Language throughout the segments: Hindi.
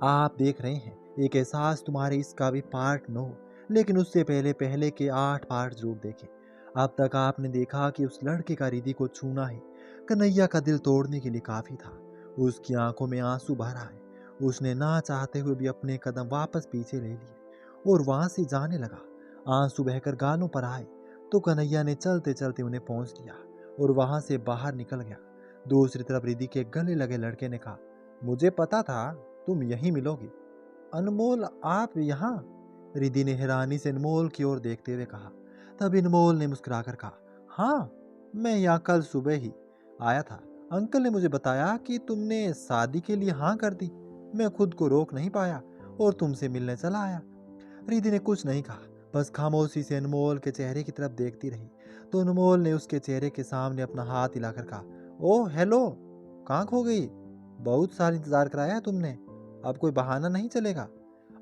आप देख रहे हैं एक एहसास तुम्हारे इसका भी पार्ट 9, लेकिन उससे पहले पहले के 8 पार्ट जरूर देखें। अब तक आपने देखा कि उस लड़के का रिधि को छूना ही कन्हैया का दिल तोड़ने के लिए काफी था। उसकी आंखों में आंसू भरा है। उसने ना चाहते हुए भी अपने कदम वापस पीछे ले लिए और वहां से जाने लगा। आंसू बहकर गालों पर आए तो कन्हैया ने चलते चलते उन्हें पहुंच लिया और वहां से बाहर निकल गया। दूसरी तरफ रिधि के गले लगे लड़के ने कहा, मुझे पता था तुम यहीं मिलोगी। अनमोल, आप यहाँ? रिधि ने हैरानी से अनमोल की ओर देखते हुए कहा। तब अनमोल ने मुस्कुराकर कहा, हाँ, मैं यहाँ कल सुबह ही आया था। अंकल ने मुझे बताया कि तुमने शादी के लिए हाँ कर दी। मैं खुद को रोक नहीं पाया और तुमसे मिलने चला आया। रिधि ने कुछ नहीं कहा, बस खामोशी से अनमोल के चेहरे की तरफ देखती रही। तो अनमोल ने उसके चेहरे के सामने अपना हाथ हिलाकर कहा, ओह हेलो, कहाँ खो गई? बहुत सारा इंतजार कराया है तुमने, अब कोई बहाना नहीं चलेगा।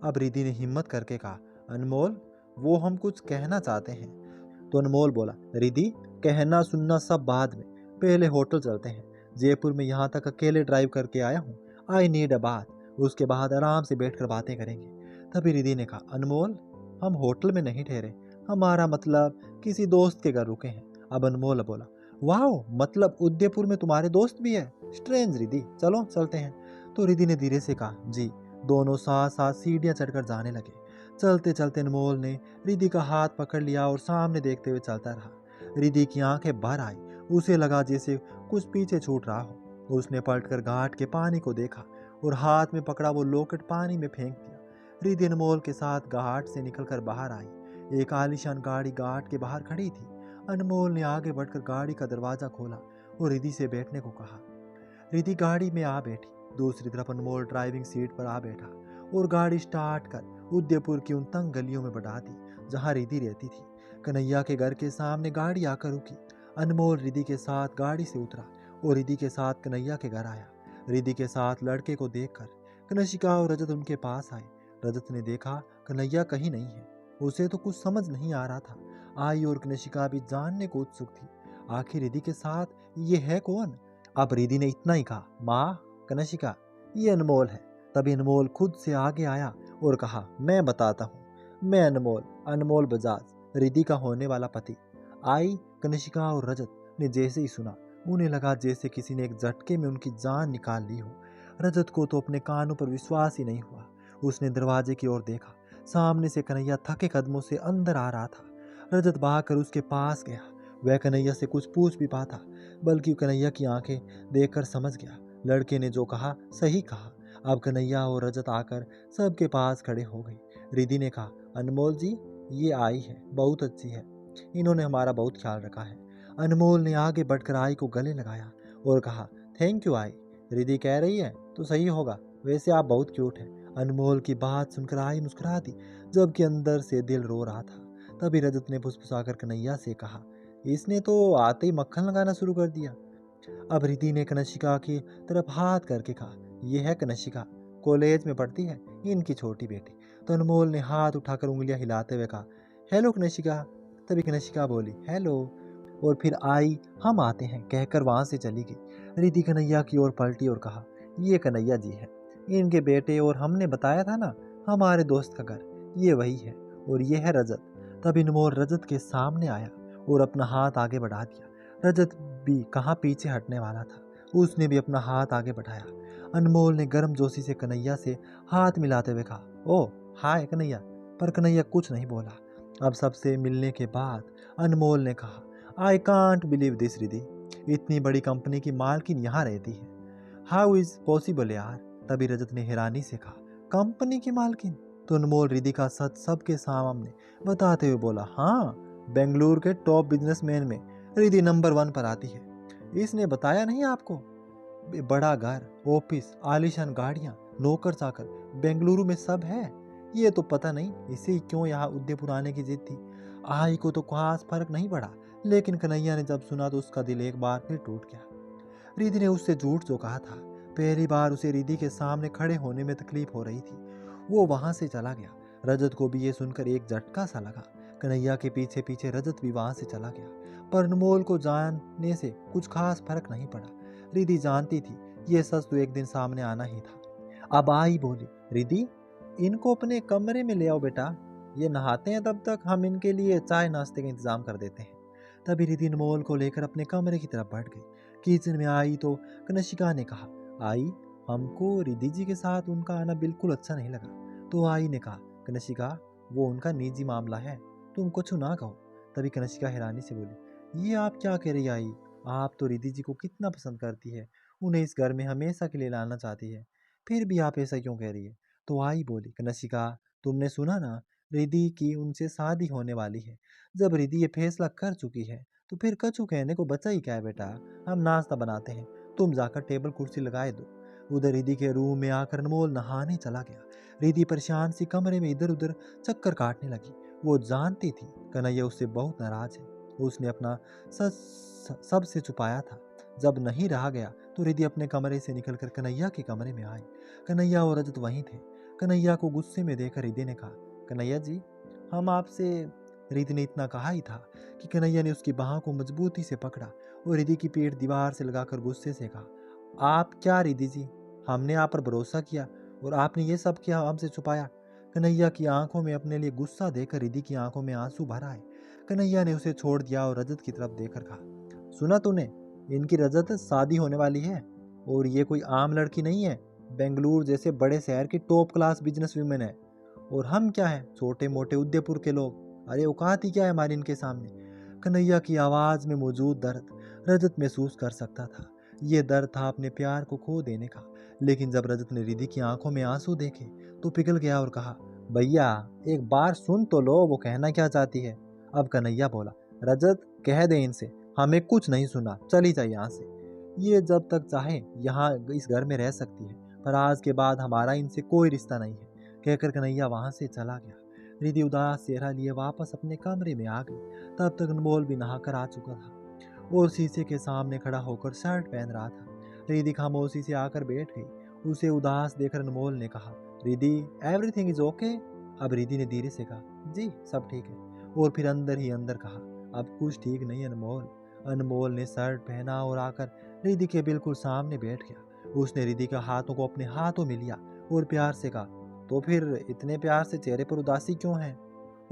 अब रिधि ने हिम्मत करके कहा, अनमोल, वो हम कुछ कहना चाहते हैं। तो अनमोल बोला, रिधि, कहना सुनना सब बाद में, पहले होटल चलते हैं। जयपुर में यहाँ तक अकेले ड्राइव करके आया हूँ। आई नीड अ बात। उसके बाद आराम से बैठकर बातें करेंगे। तभी रिधि ने कहा, अनमोल, हम होटल में नहीं ठहरे, हमारा मतलब किसी दोस्त के घर रुके हैं। अब अनमोल बोला, वाह, मतलब उदयपुर में तुम्हारे दोस्त भी है? स्ट्रेंज रिधि, चलो चलते हैं। तो रिधि ने धीरे से कहा, जी। दोनों साथ साथ सीढ़ियां चढ़कर जाने लगे। चलते चलते अनमोल ने रिधि का हाथ पकड़ लिया और सामने देखते हुए चलता रहा। रिधि की आंखें भर आई। उसे लगा जैसे कुछ पीछे छूट रहा हो। उसने पलटकर घाट के पानी को देखा और हाथ में पकड़ा वो लॉकेट पानी में फेंक दिया। रिधि अनमोल के साथ घाट से निकलकर बाहर आई। एक आलीशान गाड़ी घाट के बाहर खड़ी थी। अनमोल ने आगे बढ़कर गाड़ी का दरवाजा खोला और रिधि से बैठने को कहा। रिधि गाड़ी में आ बैठी। दूसरी तरफ अनमोल ड्राइविंग सीट पर आ बैठा और गाड़ी स्टार्ट कर उदयपुर की उन तंग गलियों में बढ़ा दी जहां रिधि रहती थी। कन्हैया के घर के सामने गाड़ी आकर रुकी। अनमोल रिधि के साथ गाड़ी से उतरा और रिधि के साथ कन्हैया के घर आया। रिधि के साथ लड़के को देखकर कनिष्का और रजत उनके पास आए। रजत ने देखा कन्हैया कहीं नहीं है। उसे तो कुछ समझ नहीं आ रहा था। आई और कनिष्का भी जानने को उत्सुक थी, आखिर रिधि के साथ ये है कौन? अब रिधि ने इतना ही कहा, माँ, कनिष्का, ये अनमोल है। तभी अनमोल खुद से आगे आया और कहा, मैं बताता हूँ, मैं अनमोल, अनमोल बजाज, रिधि का होने वाला पति। आई कनिष्का और रजत ने जैसे ही सुना, उन्हें लगा जैसे किसी ने एक झटके में उनकी जान निकाल ली हो। रजत को तो अपने कानों पर विश्वास ही नहीं हुआ। उसने दरवाजे की ओर देखा। सामने से कन्हैया थके कदमों से अंदर आ रहा था। रजत भागकर उसके पास गया। वह कन्हैया से कुछ पूछ भी पाता, बल्कि कन्हैया की आंखें देखकर समझ गया लड़के ने जो कहा सही कहा। अब कन्हैया और रजत आकर सबके पास खड़े हो गए। रिधि ने कहा, अनमोल जी, ये आई है, बहुत अच्छी है, इन्होंने हमारा बहुत ख्याल रखा है। अनमोल ने आगे बढ़कर आई को गले लगाया और कहा, थैंक यू आई। रिधि कह रही है तो सही होगा, वैसे आप बहुत क्यूट हैं। अनमोल की बात सुनकर आई मुस्कुरा दी, जबकि अंदर से दिल रो रहा था। तभी रजत ने फुसफुसाकर कन्हैया से कहा, इसने तो आते ही मक्खन लगाना शुरू कर दिया। अब रिधि ने कनिष्का की तरफ हाथ करके कहा, यह है कनिष्का, कॉलेज में पढ़ती है, इनकी छोटी बेटी। तो अनमोल ने हाथ उठाकर उंगलियां हिलाते हुए कहा, हेलो कनिष्का। तभी कनिष्का बोली, हेलो, और फिर आई, हम आते हैं, कहकर वहां से चली गई। रिधि कन्हैया की ओर पलटी और कहा, ये कन्हैया जी है, इनके बेटे, और हमने बताया था ना हमारे दोस्त का घर, ये वही है, और ये है रजत। तभी अनमोल रजत के सामने आया और अपना हाथ आगे बढ़ा दिया। रजत भी कहाँ पीछे हटने वाला था, उसने भी अपना हाथ आगे बढ़ाया। अनमोल ने गर्म जोशी से कन्हैया से हाथ मिलाते हुए कहा, ओह हाय कन्हैया। पर कन्हैया कुछ नहीं बोला। अब सबसे मिलने के बाद अनमोल ने कहा, I can't believe this Ridhi, इतनी बड़ी कंपनी की मालकिन यहाँ रहती है, हाउ इज पॉसिबल यार। तभी रजत ने हैरानी से कहा, कंपनी की मालकिन? तो अनमोल रिधि का सच सबके सामने बताते हुए बोला, हाँ, बेंगलुरु के टॉप बिजनेसमैन में रिधि नंबर 1 पर आती है। इसने बताया नहीं आपको? बड़ा घर, ऑफिस, आलीशान गाड़ियां, नौकर चाकर, बेंगलुरु में सब है। ये तो पता नहीं इसे क्यों यहाँ उदयपुर आने की जिद थी। आई को तो खास फर्क नहीं पड़ा, लेकिन कन्हैया ने जब सुना तो उसका दिल एक बार फिर टूट गया। रिधि ने उससे झूठ जो कहा था, पहली बार उसे रिधि के सामने खड़े होने में तकलीफ हो रही थी, वो वहां से चला गया। रजत को भी ये सुनकर एक झटका सा लगा। कन्हैया के पीछे पीछे रजत भी वहां से चला गया, पर अनमोल को जानने से कुछ खास फर्क नहीं पड़ा। रिधि जानती थी ये सच तो एक दिन सामने आना ही था। अब आई बोली, रिद्धि, इनको अपने कमरे में ले आओ बेटा, ये नहाते हैं तब तक हम इनके लिए चाय नाश्ते का इंतजाम कर देते हैं। तभी रिद्धि अनमोल को लेकर अपने कमरे की तरफ बढ़ गई। किचन में आई तो कनिष्का ने कहा, आई, हमको रिद्धि जी के साथ उनका आना बिल्कुल अच्छा नहीं लगा। तो आई ने कहा, कनिष्का, वो उनका निजी मामला है, तुम कुछ ना कहो। तभी कनिष्का हैरानी से बोली, ये आप क्या कह रही आई? आप तो रिद्धि जी को कितना पसंद करती है, उन्हें इस घर में हमेशा के लिए लाना चाहती है, फिर भी आप ऐसा क्यों कह रही है? तो आई बोली, कनिष्का, तुमने सुना ना, रिद्धि की उनसे शादी होने वाली है। जब रिद्धि ये फैसला कर चुकी है तो फिर कछु कहने को बचा ही क्या है बेटा। हम नाश्ता बनाते हैं, तुम जाकर टेबल कुर्सी लगाए दो। उधर रिद्धि के रूम में आकर अनमोल नहाने चला गया। रिद्धि परेशान सी कमरे में इधर उधर चक्कर काटने लगी। वो जानती थी कन्हैया उससे बहुत नाराज है। उसने अपना सबसे छुपाया था। जब नहीं रहा गया तो रिद्धि अपने कमरे से निकलकर कन्हैया के कमरे में आई। कन्हैया और रजत वहीं थे। कन्हैया को गुस्से में देखकर रिद्धि ने कहा, कन्हैया जी, हम आपसे। रिद्धि ने इतना कहा ही था कि कन्हैया ने उसकी बाहों को मजबूती से पकड़ा और रिद्धि की पीठ दीवार से लगाकर गुस्से से कहा, आप क्या रिद्धि जी, हमने आप पर भरोसा किया और आपने ये सब किया, हमसे छुपाया। कन्हैया की आंखों में अपने लिए गुस्सा देखकर रिद्धि की आंखों में आंसू भर आए। कन्हैया ने उसे छोड़ दिया और रजत की तरफ देखकर कहा, सुना तूने, इनकी रजत शादी होने वाली है और ये कोई आम लड़की नहीं है, बेंगलुरु जैसे बड़े शहर की टॉप क्लास बिजनेस वीमेन है और हम क्या है, छोटे मोटे उदयपुर के लोग। अरे औकात ही क्या है हमारी इनके सामने। कन्हैया की आवाज में मौजूद दर्द रजत महसूस कर सकता था। ये दर्द था अपने प्यार को खो देने का। लेकिन जब रजत ने रिद्धि की आंखों में आंसू देखे तो पिघल गया और कहा, भैया एक बार सुन तो लो, वो कहना क्या चाहती है। अब कन्हैया बोला, रजत कह दे इनसे हमें कुछ नहीं सुना, चली जाए यहाँ से। ये जब तक चाहे यहाँ इस घर में रह सकती है, पर आज के बाद हमारा इनसे कोई रिश्ता नहीं है, कहकर कन्हैया वहां से चला गया। रिद्धि उदास चेहरा लिए वापस अपने कमरे में आ गई। तब तक अनमोल भी नहाकर आ चुका था और शीशे के सामने खड़ा होकर शर्ट पहन रहा था। रिद्धि खामोशी से आकर बैठ गई। उसे उदास देखकर अनमोल ने कहा, रिद्धि, एवरीथिंग इज ओके? अब रिद्धि ने धीरे से कहा, जी सब ठीक है, और फिर अंदर ही अंदर कहा, अब कुछ ठीक नहीं अनमोल। अनमोल ने शर्ट पहना और आकर रिद्धि के बिल्कुल सामने बैठ गया। उसने रिद्धि के हाथों को अपने हाथों में लिया और प्यार से कहा, तो फिर इतने प्यार से चेहरे पर उदासी क्यों है?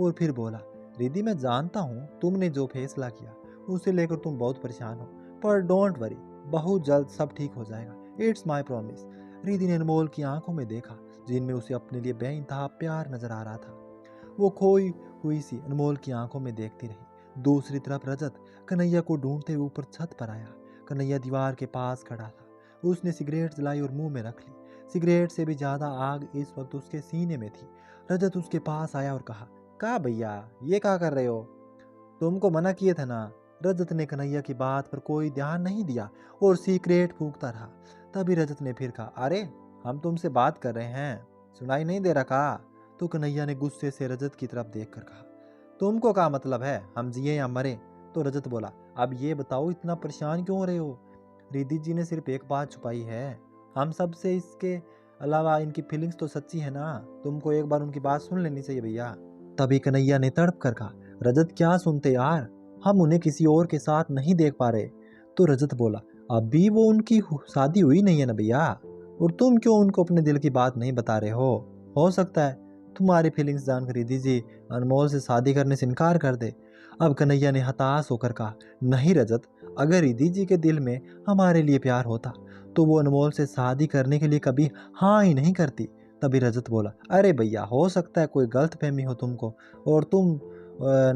और फिर बोला, रिद्धि, मैं जानता हूँ तुमने जो फैसला किया उसे लेकर तुम बहुत परेशान हो, पर डोंट वरी, बहुत जल्द सब ठीक हो जाएगा, इट्स माई प्रॉमिस। रिद्धि ने अनमोल की आंखों में देखा जिनमें उसे अपने लिए बेइंतहा प्यार नजर आ रहा था। वो खोई हुई सी अनमोल की आंखों में देखती रही। दूसरी तरफ रजत कन्हैया को ढूंढते हुए ऊपर छत पर आया। कन्हैया दीवार के पास खड़ा था। उसने सिगरेट जलाई और मुंह में रख ली। सिगरेट से भी ज्यादा आग इस वक्त उसके सीने में थी। रजत उसके पास आया और कहा, का भैया ये क्या कर रहे हो? तुमको मना किए थे ना। रजत ने कन्हैया की बात पर कोई ध्यान नहीं दिया और सिगरेट फूंकता रहा। तभी रजत ने फिर कहा, अरे हम तुमसे बात कर रहे हैं, सुनाई नहीं दे रहा? तो कन्हैया ने गुस्से से रजत की तरफ देखकर कहा, तुमको क्या मतलब है, हम जिए या मरे? तो रजत बोला, अब ये बताओ इतना परेशान क्यों हो रहे हो? रिद्धि जी ने सिर्फ एक बात छुपाई है हम सबसे, इसके अलावा इनकी फीलिंग्स तो सच्ची है ना। तुमको एक बार उनकी बात सुन लेनी चाहिए भैया। तभी कन्हैया ने तड़प कर कहा, रजत क्या सुनते यार, हम उन्हें किसी और के साथ नहीं देख पा रहे। तो रजत बोला, अभी वो उनकी शादी हुई नहीं है ना भैया, और तुम क्यों उनको अपने दिल की बात नहीं बता रहे हो सकता है तुम्हारी फीलिंग्स जानकर रिद्धि जी अनमोल से शादी करने से इनकार कर दे। अब कन्हैया ने हताश होकर कहा, नहीं रजत, अगर रिद्धि जी के दिल में हमारे लिए प्यार होता तो वो अनमोल से शादी करने के लिए कभी हाँ ही नहीं करती। तभी रजत बोला, अरे भैया हो सकता है कोई गलत फहमी हो तुमको और तुम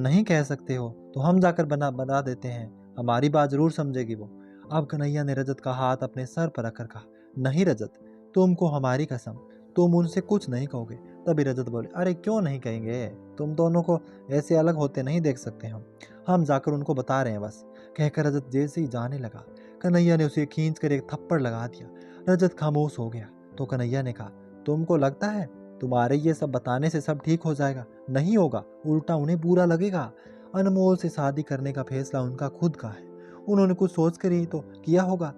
नहीं कह सकते हो, तो हम जाकर बना देते हैं, हमारी बात जरूर समझेगी वो। अब कन्हैया ने रजत का हाथ अपने सर पर रखकर कहा, नहीं रजत, तुमको हमारी कसम, तुम उनसे कुछ नहीं कहोगे। तभी रजत बोले, अरे क्यों नहीं कहेंगे, तुम दोनों को ऐसे अलग होते नहीं देख सकते हम जाकर उनको बता रहे हैं बस। कहकर रजत जैसे ही जाने लगा, कन्हैया ने उसे खींच कर एक थप्पड़ लगा दिया। रजत खामोश हो गया। तो कन्हैया ने कहा, तुमको लगता है तुम्हारे ये सब बताने से सब ठीक हो जाएगा? नहीं होगा, उल्टा उन्हें बुरा लगेगा। अनमोल से शादी करने का फैसला उनका खुद का है, उन्होंने कुछ सोच कर ही तो किया होगा।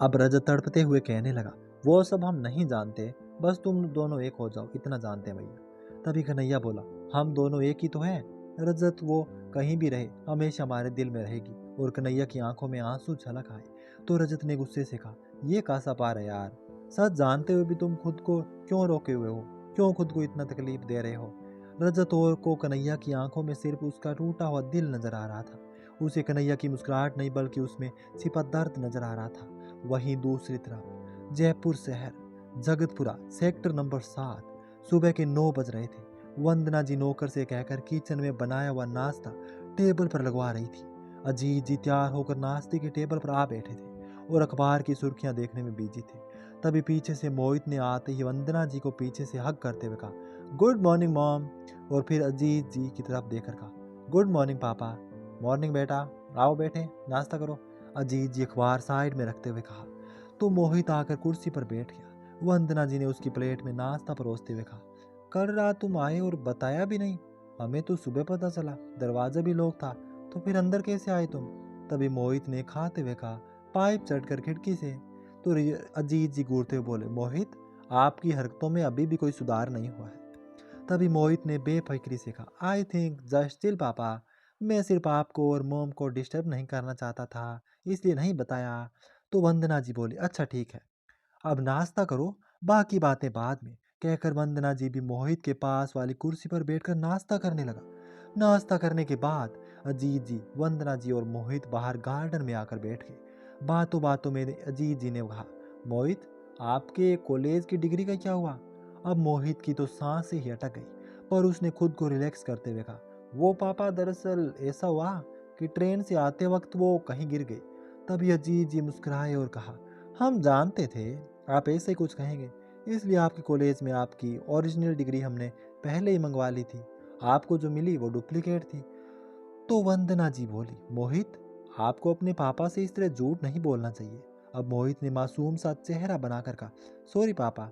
अब रजत तड़पते हुए कहने लगा, वो सब हम नहीं जानते, बस तुम दोनों एक हो जाओ, इतना जानते हैं भैया। तभी कन्हैया बोला, हम दोनों एक ही तो हैं रजत, वो कहीं भी रहे हमेशा हमारे दिल में रहेगी। और कन्हैया की आंखों में आंसू झलक आए। तो रजत ने गुस्से से कहा, ये कैसा पार है यार, सच जानते हुए भी तुम खुद को क्यों रोके हुए हो? क्यों खुद को इतना तकलीफ दे रहे हो? रजत और को कन्हैया की आंखों में सिर्फ उसका टूटा हुआ दिल नजर आ रहा था। उसे कन्हैया की मुस्कुराहट नहीं बल्कि उसमें छिपा दर्द नजर आ रहा था। वहीं दूसरी तरफ जयपुर शहर, जगतपुरा, सेक्टर नंबर 7। सुबह के 9 बज रहे थे। वंदना जी नौकर से कहकर किचन में बनाया हुआ नाश्ता टेबल पर लगवा रही थी। अजीत जी तैयार होकर नाश्ते के टेबल पर आ बैठे थे और अखबार की सुर्खियां देखने में बिजी थे। तभी पीछे से मोहित ने आते ही वंदना जी को पीछे से हक करते हुए कहा, गुड मॉर्निंग मॉम। और फिर अजीत जी की तरफ देखकर कहा, गुड मॉर्निंग पापा। मॉर्निंग बेटा, आओ बैठे, नाश्ता करो। अजीत जी अखबार साइड में रखते हुए कहा। तो मोहित आकर कुर्सी पर बैठ गया। वंदना जी ने उसकी प्लेट में नाश्ता परोसते हुए कहा, कल रात तुम आए और बताया भी नहीं। हमें तो सुबह पता चला, दरवाजा भी लॉक था, तो फिर अंदर कैसे आए तुम? तभी मोहित ने खाते हुए कहा, पाइप चढ़कर खिड़की से। तो अजीत जी घूरते हुए बोले, मोहित आपकी हरकतों में अभी भी कोई सुधार नहीं हुआ है। तभी मोहित ने बेफिक्री से कहा, आई थिंक जस्ट चिल पापा, मैं सिर्फ आपको और मोम को डिस्टर्ब नहीं करना चाहता था, इसलिए नहीं बताया। तो वंदना जी बोली, अच्छा ठीक है, अब नाश्ता करो, बाकी बातें बाद में। कहकर वंदना जी भी मोहित के पास वाली कुर्सी पर बैठकर नाश्ता करने लगा। नाश्ता करने के बाद अजीत जी, वंदना जी और मोहित बाहर गार्डन में आकर बैठ गए। बातों बातों में अजीत जी ने कहा, मोहित आपके कॉलेज की डिग्री का क्या हुआ? अब मोहित की तो सांस ही अटक गई, पर उसने खुद को रिलैक्स करते हुए कहा, वो पापा दरअसल ऐसा हुआ कि ट्रेन से आते वक्त वो कहीं गिर गई। तभी अजीत जी मुस्कुराए और कहा, हम जानते थे आप ऐसे ही कुछ कहेंगे, इसलिए आपके कॉलेज में आपकी ओरिजिनल डिग्री हमने पहले ही मंगवा ली थी, आपको जो मिली वो डुप्लीकेट थी। तो वंदना जी बोली, मोहित आपको अपने पापा से इस तरह झूठ नहीं बोलना चाहिए। अब मोहित ने मासूम सा चेहरा बनाकर कहा, सॉरी पापा।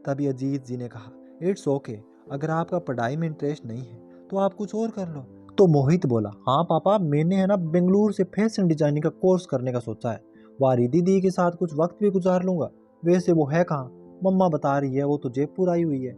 तभी अजीत जी ने कहा, इट्स ओके, अगर आपका पढ़ाई में इंटरेस्ट नहीं है तो आप कुछ और कर लो। तो मोहित बोला, हाँ पापा, मैंने है ना बेंगलुरु से फैशन डिजाइनिंग का कोर्स करने का सोचा है, वहाँ रिद्धि दी के साथ कुछ वक्त भी गुजार लूंगा। वैसे वो है कहाँ? मम्मा बता रही है वो तो जयपुर आई हुई है।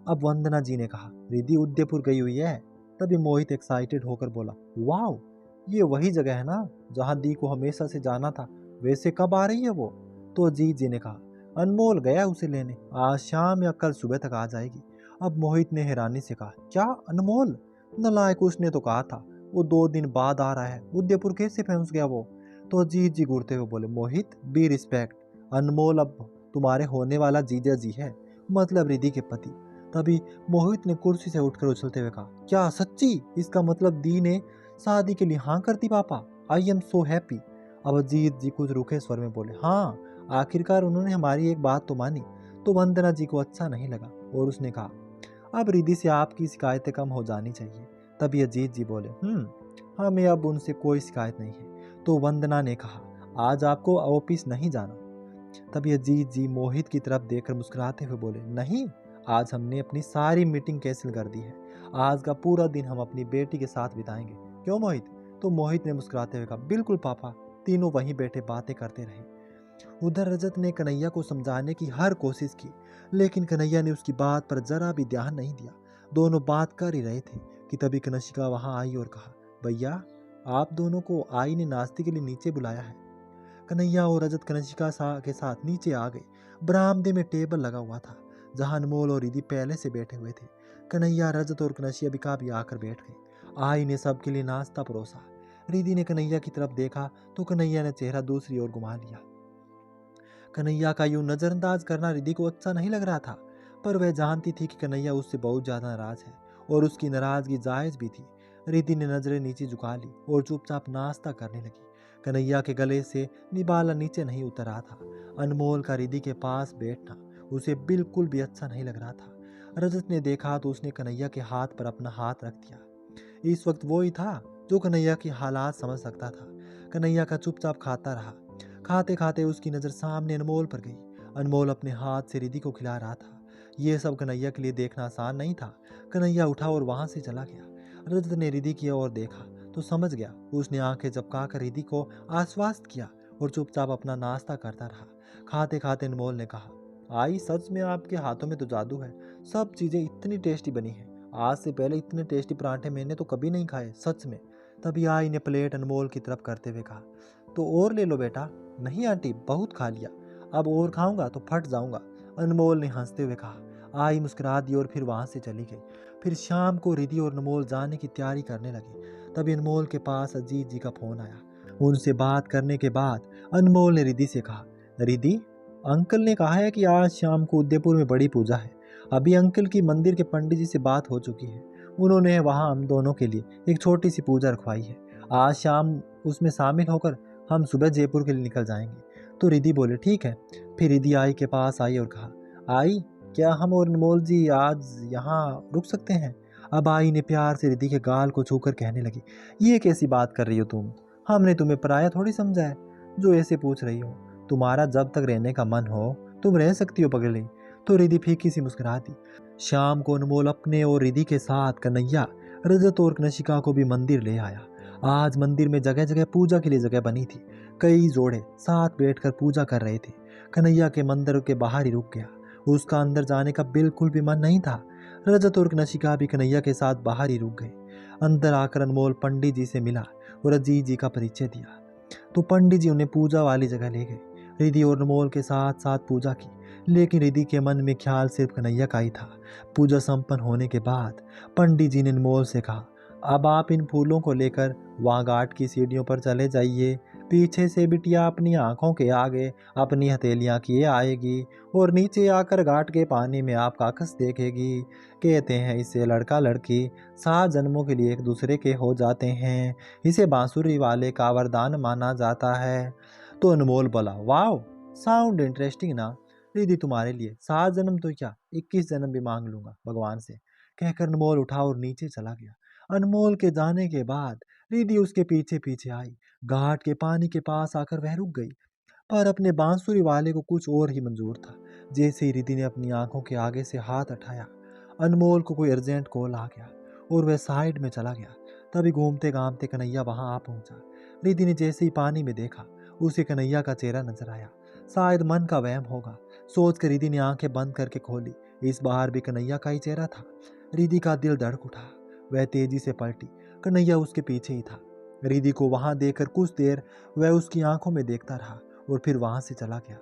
अब वंदना जी ने कहा, रिद्धि उदयपुर गई हुई है। तभी मोहित एक्साइटेड होकर बोला, वाओ, ये वही जगह है ना जहाँ दी को हमेशा से जाना था, वैसे कब आ रही है वो? तो अजीत जी ने कहा, अनमोल गया उसे लेने, आज शाम या कल सुबह तक आ जाएगी। अब मोहित ने हैरानी से कहा, क्या अनमोल? नलायक, उसने तो कहा था वो 2 दिन बाद आ रहा है, उदयपुर कैसे पहुंच गया वो? तो अजीत जी घूरते हुए बोले, मोहित बी रिस्पेक्ट, अनमोल अब तुम्हारे होने वाला जीजा जी है, मतलब रिद्धि के पति। तभी मोहित ने कुर्सी से उठकर उछलते हुए कहा, क्या सच्ची? इसका मतलब दी ने शादी के लिए हाँ कर दी पापा, आई एम सो हैप्पी। अब अजीत जी कुछ रूखे स्वर में बोले, हाँ, आखिरकार उन्होंने हमारी एक बात तो मानी। तो वंदना जी को अच्छा नहीं लगा और उसने कहा, अब रिद्धि से आपकी शिकायतें कम हो जानी चाहिए। तभी अजीत जी बोले, हमें अब उनसे कोई शिकायत नहीं है। तो वंदना ने कहा, आज आपको ऑफिस नहीं जाना। तभी अजीत जी मोहित की तरफ देखकर मुस्कुराते हुए बोले, नहीं, आज हमने अपनी सारी मीटिंग कैंसिल कर दी है, आज का पूरा दिन हम अपनी बेटी के साथ बिताएंगे, क्यों मोहित? तो मोहित ने मुस्कुराते हुए कहा, बिल्कुल पापा। तीनों वहीं बैठे बातें करते रहे। उधर रजत ने कन्हैया को समझाने की हर कोशिश की, लेकिन कन्हैया ने उसकी बात पर जरा भी ध्यान नहीं दिया। दोनों बात कर ही रहे थे कि तभी कनिष्का वहां आई और कहा, भैया आप दोनों को आई ने नाश्ते के लिए नीचे बुलाया है। कन्हैया और रजत कनिष्का के साथ नीचे आ गए। बरामदे में टेबल लगा हुआ था जहां अनमोल और रिधि पहले से बैठे हुए थे। कन्हैया, रजत और कनिष्का भी आकर बैठ गए। आई ने सबके लिए नाश्ता परोसा। रिधि ने कन्हैया की तरफ देखा तो कन्हैया ने चेहरा दूसरी ओर घुमा लिया। कन्हैया का यूं नजरअंदाज करना रिधि को अच्छा नहीं लग रहा था, पर वह जानती थी कि कन्हैया उससे बहुत ज्यादा नाराज है और उसकी नाराजगी जायज भी थी। रिधि ने नजरें नीचे झुका ली और चुपचाप नाश्ता करने लगी। कन्हैया के गले से निबाला नीचे नहीं उतर रहा था। अनमोल का रिधि के पास बैठना उसे बिल्कुल भी अच्छा नहीं लग रहा था। रजत ने देखा तो उसने कन्हैया के हाथ पर अपना हाथ रख दिया। इस वक्त वो ही था जो कन्हैया की हालात समझ सकता था। कन्हैया का चुपचाप खाता रहा। खाते खाते उसकी नज़र सामने अनमोल पर गई। अनमोल अपने हाथ से रिधि को खिला रहा था। यह सब कन्हैया के लिए देखना आसान नहीं था। कन्हैया उठा और वहां से चला गया। रजत ने रिधि की ओर देखा तो समझ गया। उसने आंखें झपका कर रिधि को आश्वस्त किया और चुपचाप अपना नाश्ता करता रहा। खाते खाते अनमोल ने कहा, आई सच में आपके हाथों में तो जादू है, सब चीज़ें इतनी टेस्टी बनी हैं, आज से पहले इतने टेस्टी पराठे मैंने तो कभी नहीं खाए, सच में। तभी आई ने प्लेट अनमोल की तरफ करते हुए कहा, तो और ले लो बेटा। नहीं आंटी, बहुत खा लिया। अब और खाऊंगा तो फट जाऊंगा। अनमोल ने हंसते हुए कहा। आई मुस्कुरा दी और फिर वहां से चली गई। फिर शाम को रिद्धि और अनमोल जाने की तैयारी करने लगे। तभी अनमोल के पास अजीत जी का फोन आया। उनसे बात करने के बाद अनमोल ने रिद्धि से कहा, रिद्धि, अंकल ने कहा है कि आज शाम को उदयपुर में बड़ी पूजा है। अभी अंकल की मंदिर के पंडित जी से बात हो चुकी है। उन्होंने वहाँ हम दोनों के लिए एक छोटी सी पूजा रखवाई है। आज शाम उसमें शामिल होकर हम सुबह जयपुर के लिए निकल जाएंगे। तो रिद्धि बोले, ठीक है। फिर रिद्धि आई के पास आई और कहा, आई, क्या हम और अनमोल जी आज यहाँ रुक सकते हैं? अब आई ने प्यार से रिद्धि के गाल को छूकर कहने लगी, ये कैसी बात कर रही हो तुम? हमने तुम्हें पराया थोड़ी समझा है जो ऐसे पूछ रही हो। तुम्हारा जब तक रहने का मन हो तुम रह सकती हो पगली। तो रिद्धि फीकी सी मुस्कुरा दी। शाम को अनमोल अपने और रिद्धि के साथ कन्हैया, रजत और कनिष्का को भी मंदिर ले आया। आज मंदिर में जगह जगह पूजा के लिए जगह बनी थी। कई जोड़े साथ बैठकर पूजा कर रहे थे। कन्हैया के मंदिर के बाहर ही रुक गया। उसका अंदर जाने का बिल्कुल भी मन नहीं था। रजत और कनिष्का भी कन्हैया के साथ बाहर ही रुक गए। अंदर आकर अनमोल पंडित जी से मिला और अजीत जी का परिचय दिया। तो पंडित जी उन्हें पूजा वाली जगह ले गए। रिद्धि और अनमोल के साथ साथ पूजा की, लेकिन रिद्धि के मन में ख्याल सिर्फ कन्हैया का ही था। पूजा संपन्न होने के बाद पंडित जी ने अनमोल से कहा, अब आप इन फूलों को लेकर वहाँ घाट की सीढ़ियों पर चले जाइए। पीछे से बिटिया अपनी आंखों के आगे अपनी हथेलियाँ किए आएगी और नीचे आकर घाट के पानी में आपका अक्स देखेगी। कहते हैं इससे लड़का लड़की 7 जन्मों के लिए एक दूसरे के हो जाते हैं। इसे बांसुरी वाले का वरदान माना जाता है। तो अनमोल बोला, वाओ, साउंड इंटरेस्टिंग ना। रिद्धि तुम्हारे लिए 7 जन्म तो क्या 21 जन्म भी मांग लूंगा भगवान से, कहकर अनमोल उठा और नीचे चला गया। अनमोल के जाने के बाद रिद्धि उसके पीछे पीछे आई। घाट के पानी के पास आकर वह रुक गई, पर अपने बांसुरी वाले को कुछ और ही मंजूर था। जैसे ही रिद्धि ने अपनी आंखों के आगे से हाथ हटाया, अनमोल को कोई अर्जेंट कॉल आ गया और वह साइड में चला गया। तभी घूमते घामते कन्हैया वहां आ पहुंचा। रिद्धि ने जैसे ही पानी में देखा, उसे कन्हैया का चेहरा नजर आया। शायद मन का वहम होगा, सोच कर रिद्धि ने आंखें बंद करके खोली। इस बार भी कन्हैया का ही चेहरा था। रिद्धि का दिल धड़क उठा। वह तेजी से पलटी। कन्हैया उसके पीछे ही था। रिद्धि को वहां देखकर कुछ देर वह उसकी आंखों में देखता रहा और फिर वहां से चला गया।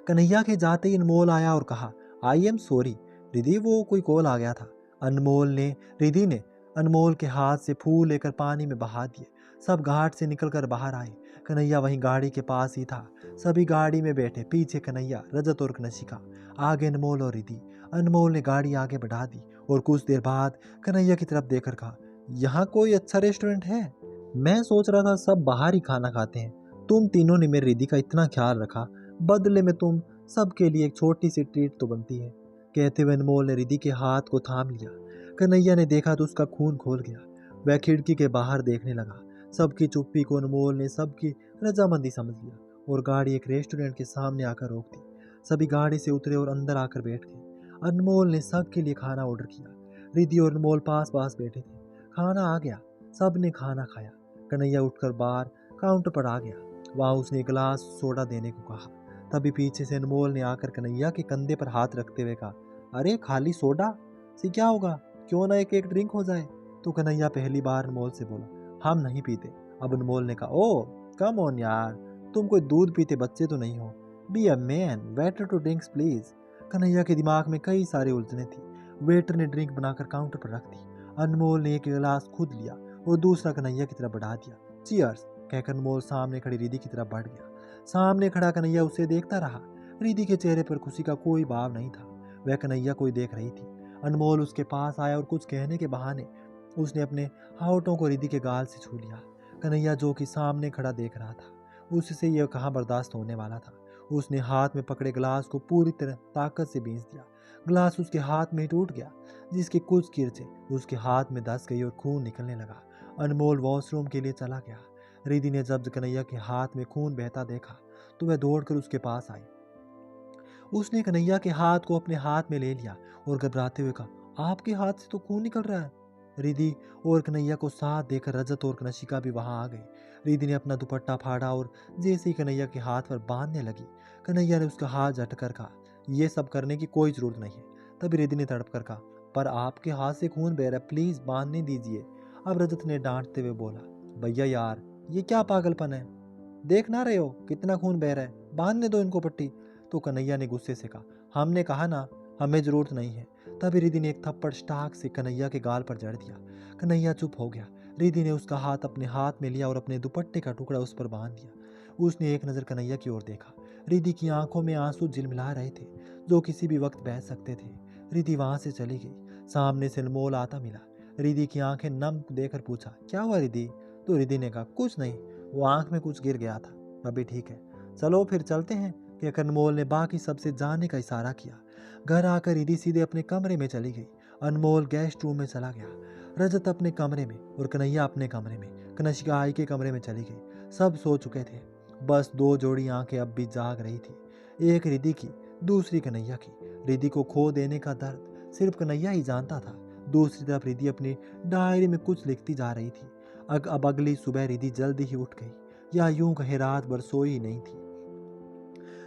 कन्हैया के जाते ही अनमोल आया और कहा, आई एम सॉरी रिद्धि, वो कोई कॉल आ गया था। रिद्धि ने अनमोल के हाथ से फूल लेकर पानी में बहा दिए। सब घाट से निकलकर बाहर आए। कन्हैया वहीं गाड़ी के पास ही था। सभी गाड़ी में बैठे, पीछे कन्हैया, रजत और कनिष्का, आगे अनमोल और रिद्धि। अनमोल ने गाड़ी आगे बढ़ा दी और कुछ देर बाद कन्हैया की तरफ देखकर कहा, यहाँ कोई अच्छा रेस्टोरेंट है? मैं सोच रहा था सब बाहर ही खाना खाते हैं। तुम तीनों ने मेरी रिद्धि का इतना ख्याल रखा, बदले में तुम सबके लिए एक छोटी सी ट्रीट तो बनती है। कहते हुए अनमोल ने रिद्धि के हाथ को थाम लिया। कन्हैया ने देखा तो उसका खून खोल गया। वह खिड़की के बाहर देखने लगा। सबकी चुप्पी को अनमोल ने सबकी रजामंदी समझ लिया और गाड़ी एक रेस्टोरेंट के सामने आकर रोक दी। सभी गाड़ी से उतरे और अंदर आकर बैठ गए। अनमोल ने सबके लिए खाना ऑर्डर किया। रिद्धि और अनमोल पास पास बैठे थे। खाना आ गया, सब ने खाना खाया। कन्हैया उठकर बाहर काउंटर पर आ गया। वहां उसने एक गिलास सोडा देने को कहा। तभी पीछे से अनमोल ने आकर कन्हैया के कंधे पर हाथ रखते हुए कहा, अरे खाली सोडा से क्या होगा, क्यों ना एक एक ड्रिंक हो जाए। तो कन्हैया पहली बार अनमोल से बोला, हम नहीं पीते। अब अनमोल ने कहा, ओ कम ऑन यार, तुम कोई दूध पीते बच्चे तो नहीं हो। Be a man, waiter two drinks please. Kanhaiya के दिमाग में कई सारी उलझने थी। वेटर ने ड्रिंक बनाकर काउंटर पर रख दी। अनमोल ने एक गिलास खुद लिया और दूसरा कन्हैया की तरफ बढ़ा दिया। चीयर्स, कहकर अनमोल सामने खड़ी रिद्धि की तरफ बढ़ गया। सामने खड़ा कन्हैया उसे देखता रहा। रिद्धि के चेहरे पर खुशी का कोई भाव नहीं था। वह कन्हैया को ही देख रही थी। अनमोल उसके पास आया और कुछ कहने के बहाने उसने अपने होठों को रिद्धि के गाल से छू लिया। कन्हैया जो कि सामने खड़ा देख रहा था, उससे यह कहाँ बर्दाश्त होने वाला था। उसने हाथ में पकड़े गिलास को पूरी तरह ताकत से बींच दिया। गिलास उसके हाथ में ही टूट गया, जिसकी कुछ किरचें उसके हाथ में धंस गई और खून निकलने लगा। अनमोल वॉशरूम के लिए चला गया। रिद्धि ने जब कन्हैया के हाथ में खून बहता देखा तो वह दौड़कर उसके पास आई। उसने कन्हैया के हाथ को अपने हाथ में ले लिया और घबराते हुए कहा, आपके हाथ से तो खून निकल रहा है। रिद्धि और कन्हैया को साथ देकर रजत और कनिष्का भी वहां आ गई। रिद्धि ने अपना दुपट्टा फाड़ा और जैसे ही कन्हैया के हाथ पर बांधने लगी, कन्हैया ने उसका हाथ झटकर कहा, यह सब करने की कोई जरूरत नहीं है। तभी रिद्धि ने तड़प कर कहा, पर आपके हाथ से खून बह रहा है, प्लीज बांधने दीजिए। अब रजत ने डांटते हुए बोला, भैया यार, ये क्या पागलपन है, देख ना रहे हो कितना खून बह रहा है, बांधने दो इनको पट्टी। तो कन्हैया ने गुस्से से कहा, हमने कहा ना, हमें जरूरत नहीं है। तभी रिद्धि ने एक थप्पड़ स्टाक से कन्हैया के गाल पर जड़ दिया। कन्हैया चुप हो गया। रिद्धि ने उसका हाथ अपने हाथ में लिया और अपने दुपट्टे का टुकड़ा उस पर बांध दिया। उसने एक नज़र कन्हैया की ओर देखा। रिद्धि की आंखों में आंसू झिलमिला रहे थे, जो किसी भी वक्त बह सकते थे। रिद्धि वहां से चली गई। सामने से अनमोल आता मिला। रिद्धि की आंखें नम देकर पूछा, क्या हुआ रिद्धि? तो रिद्धि ने कहा, कुछ नहीं, वो आंख में कुछ गिर गया था, अभी ठीक है। चलो फिर चलते हैं। कि अनमोल ने बाकी सबसे जाने का इशारा किया। घर आकर रिद्धि सीधे अपने कमरे में चली गई। अनमोल गेस्ट रूम में चला गया, रजत अपने कमरे में और कन्हैया अपने कमरे में। कनिष्का आई के कमरे में चली गई। सब सो चुके थे, बस दो जोड़ी आंखें अब भी जाग रही थी, एक रिद्धि की, दूसरी कन्हैया की। रिद्धि को खो देने का दर्द सिर्फ कन्हैया ही जानता था। दूसरी तरफ रिद्धि अपनी डायरी में कुछ लिखती जा रही थी। अब अगली सुबह रिद्धि जल्दी ही उठ गई, या यूं कहे रात भर सोई ही नहीं थी।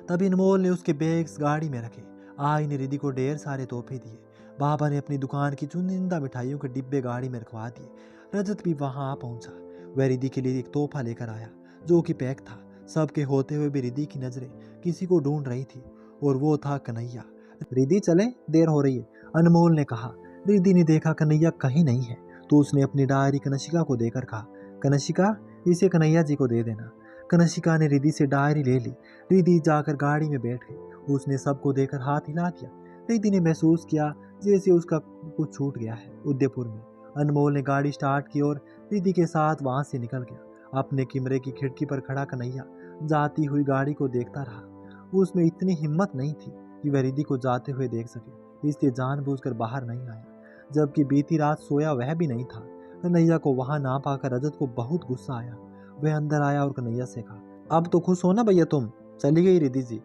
तभी अनमोल ने उसके बैग्स गाड़ी में रखे। आई ने रिद्धि को ढेर सारे तोहफे दिए। बाबा ने अपनी दुकान की चुनिंदा मिठाइयों के डिब्बे गाड़ी में रखवा दिए। रजत भी वहां आ पहुंचा। वह रिद्धि के लिए एक तोहफा लेकर आया, जो कि पैक था। सबके होते हुए भी रिद्धि की नजरें किसी को ढूंढ रही थी, और वो था कन्हैया। रिद्धि चले, देर हो रही है, अनमोल ने कहा। रिद्धि ने देखा कन्हैया कहीं नहीं है, तो उसने अपनी डायरी कनिष्का को देकर कहा, कनिष्का, इसे कन्हैया जी को दे देना। कनिष्का ने रिद्धि से डायरी ले ली। रिद्धि जाकर गाड़ी में बैठ गई। उसने सबको देकर हाथ हिला दिया। रिद्धि ने महसूस किया जैसे उसका कुछ छूट गया है। उदयपुर में अनमोल ने गाड़ी स्टार्ट की और रिद्धि के साथ वहां से निकल गया। अपने कमरे की खिड़की पर खड़ा कन्हैया जाती हुई गाड़ी को देखता रहा। उसमें इतनी हिम्मत नहीं थी कि वह रिद्धि को जाते हुए देख सके, इसलिए जानबूझकर बाहर नहीं आया। जबकि बीती रात सोया वह भी नहीं था। कन्हैया को वहां ना पाकर रजत को बहुत गुस्सा आया। वह अंदर आया और कन्हैया से कहा, अब तो खुश हो ना भैया तुम? चली गई रिद्धि जी?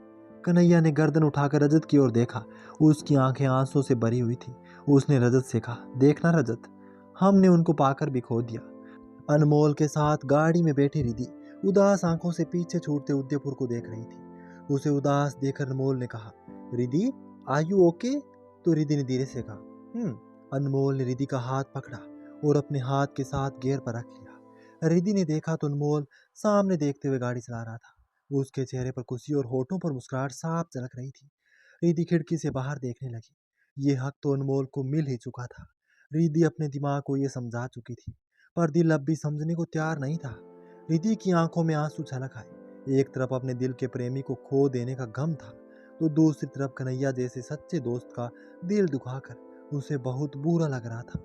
कन्हैया ने गर्दन उठाकर रजत की ओर देखा। उसकी आंखें आंसू से भरी हुई थी। उसने रजत से कहा, देखना रजत, हमने उनको पाकर भी खो दिया। अनमोल के साथ गाड़ी में बैठी रिद्धि उदास आंखों से पीछे छूटते उदयपुर को देख रही थी। उसे उदास देखकर अनमोल ने कहा, रिद्धि, आर यू ओके? तो रिद्धि ने धीरे से कहा, अनमोल ने रिद्धि का हाथ पकड़ा और अपने हाथ के साथ गियर पर रख लिया। रिद्धि ने देखा तो अनमोल सामने देखते हुए गाड़ी चला रहा था। उसके चेहरे पर खुशी और होठों पर मुस्कुराहट साफ झलक रही थी। रिद्धि खिड़की से बाहर देखने लगी। ये हक तो अनमोल को मिल ही चुका था। रिद्धि अपने दिमाग को ये समझा चुकी थी, पर दिल अब भी समझने को तैयार नहीं था। रिद्धि की आंखों में आंसू छलक आए। एक तरफ अपने दिल के प्रेमी को खो देने का गम था, तो दूसरी तरफ कन्हैया जैसे सच्चे दोस्त का दिल दुखाकर उसे बहुत बुरा लग रहा था।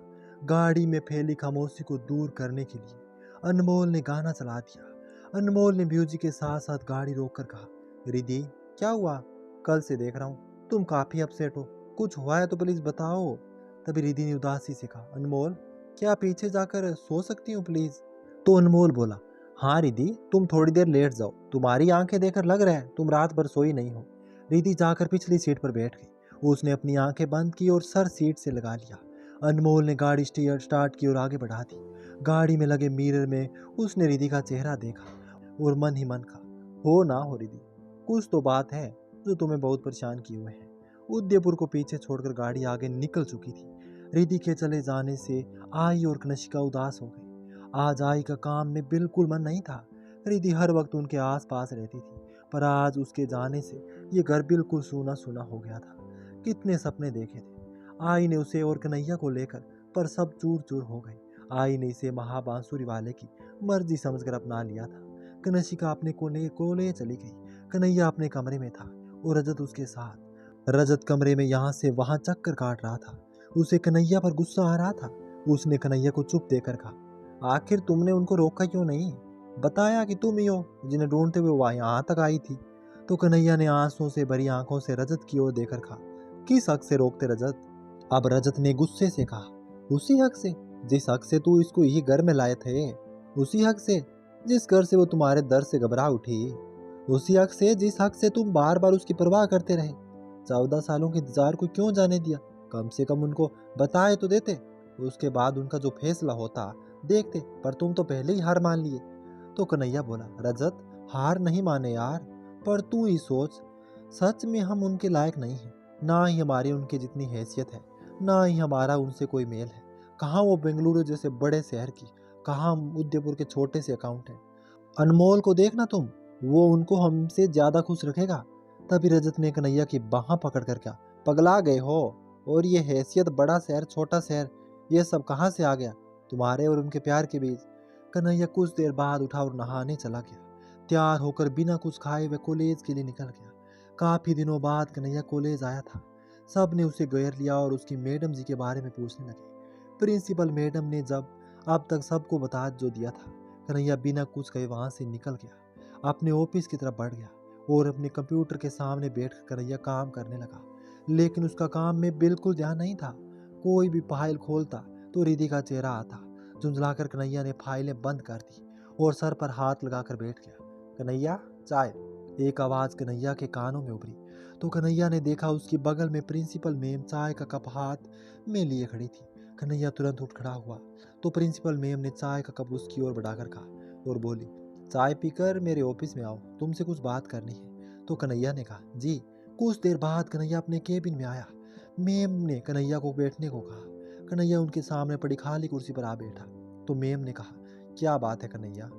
गाड़ी में फैली खामोशी को दूर करने के लिए अनमोल ने गाना चला दिया। अनमोल ने म्यूजिक के साथ साथ गाड़ी रोककर कहा, रिद्धि, क्या हुआ? कल से देख रहा हूँ तुम काफी अपसेट हो, कुछ हुआ है तो प्लीज बताओ। तभी रिद्धि ने उदासी से कहा, अनमोल, क्या पीछे जाकर सो सकती हूँ प्लीज? तो अनमोल बोला, हाँ रिद्धि, तुम थोड़ी देर लेट जाओ, तुम्हारी आंखें देखकर लग रहा है तुम रात भर सोई नहीं हो। रिद्धि जाकर पिछली सीट पर बैठ गई। उसने अपनी आंखें बंद की और सर सीट से लगा लिया। अनमोल ने गाड़ी स्टार्ट की और आगे बढ़ा दी। गाड़ी में लगे मिरर में उसने रिद्धि का चेहरा देखा और मन ही मन कहा, हो ना हो रिद्धि, कुछ तो बात है जो तुम्हें बहुत परेशान किए हुए है। उदयपुर को पीछे छोड़कर गाड़ी आगे निकल चुकी थी। रिद्धि के चले जाने से आई और कनिष्का उदास हो गई। आज आई का काम में बिल्कुल मन नहीं था। रिद्धि हर वक्त उनके आस पास रहती थी, पर आज उसके जाने से ये घर बिल्कुल सूना सूना हो गया था। कितने सपने देखे थे आई ने उसे और कन्हैया को लेकर, पर सब चूर चूर हो गए। आई ने इसे महाबांसुरी वाले की मर्जी समझकर अपना लिया था। कनिष्का अपने कोने कोले चली गई। कन्हैया अपने कमरे में था और रजत उसके साथ। रजत कमरे में यहाँ से वहां चक्कर काट रहा था। उसे कन्हैया पर गुस्सा आ रहा था। उसने कन्हैया को चुप देकर कहा, आखिर तुमने उनको रोका क्यों नहीं? बताया कि तुम ही हो जिन्हें ढूंढते हुए वह यहाँ तक आई थी। तो कन्हैया ने आंसुओं से भरी आंखों से रजत की ओर देखकर कहा, किस हक से रोकते रजत? अब रजत ने गुस्से से कहा, उसी हक से जिस हक से तू इसको यही घर में लाए थे, उसी हक से जिस घर से वो तुम्हारे दर्द से घबरा उठी, उसी हक से जिस हक से तुम बार बार उसकी परवाह करते रहे। 14 सालों के इंतजार को क्यों जाने दिया? कम से कम उनको बताए तो देते, उसके बाद उनका जो फैसला होता देखते, पर तुम तो पहले ही हार मान लिए। तो कन्हैया बोला, रजत, हार नहीं माने यार, पर तू ही सोच, सच में हम उनके लायक नहीं हैं। ना ही हमारी उनके जितनी हैसियत है, ना ही हमारा उनसे कोई मेल है। कहाँ वो बेंगलुरु जैसे बड़े शहर की, कहाँ हम उदयपुर के छोटे से अकाउंटेंट। अनमोल को देखना तुम, वो उनको हमसे ज़्यादा खुश रखेगा। तभी रजत ने कन्हैया की बाह पकड़ कर कहा, पगला गए हो? और ये हैसियत, बड़ा शहर छोटा शहर, ये सब कहाँ से आ गया तुम्हारे और उनके प्यार के बीच? कन्हैया कुछ देर बाद उठा और नहाने चला गया। तैयार होकर बिना कुछ खाए वह कॉलेज के लिए निकल गया। काफी दिनों बाद कन्हैया कॉलेज आया था। सब ने उसे घेर लिया और उसकी मैडम जी के बारे में पूछने लगे। प्रिंसिपल मैडम ने जब अब तक सबको बता जो दिया था, कन्हैया बिना कुछ कहे वहां से निकल गया। अपने ऑफिस की तरफ बढ़ गया और अपने कंप्यूटर के सामने बैठकर कन्हैया काम करने लगा। लेकिन उसका काम में बिल्कुल ध्यान नहीं था। कोई भी फाइल खोलता तो रिधि का चेहरा आता। झुंझलाकर कन्हैया ने फाइलें बंद कर दी और सर पर हाथ लगाकर बैठ गया। कन्हैया, चाय। एक आवाज कन्हैया के कानों में उभरी तो कन्हैया ने देखा उसके बगल में प्रिंसिपल मैम चाय का कप हाथ में लिए खड़ी थी। कन्हैया तुरंत उठ खड़ा हुआ तो प्रिंसिपल मैम ने चाय का कप उसकी ओर बढ़ाकर कहा और बोली, चाय पीकर मेरे ऑफिस में आओ, तुमसे कुछ बात करनी है। तो कन्हैया ने कहा, जी। कुछ देर बाद कन्हैया अपने केबिन में आया। मैम ने कन्हैया को बैठने को कहा। कन्हैया उनके सामने पड़ी खाली कुर्सी पर आ बैठा तो मैम ने कहा, क्या बात है कन्हैया,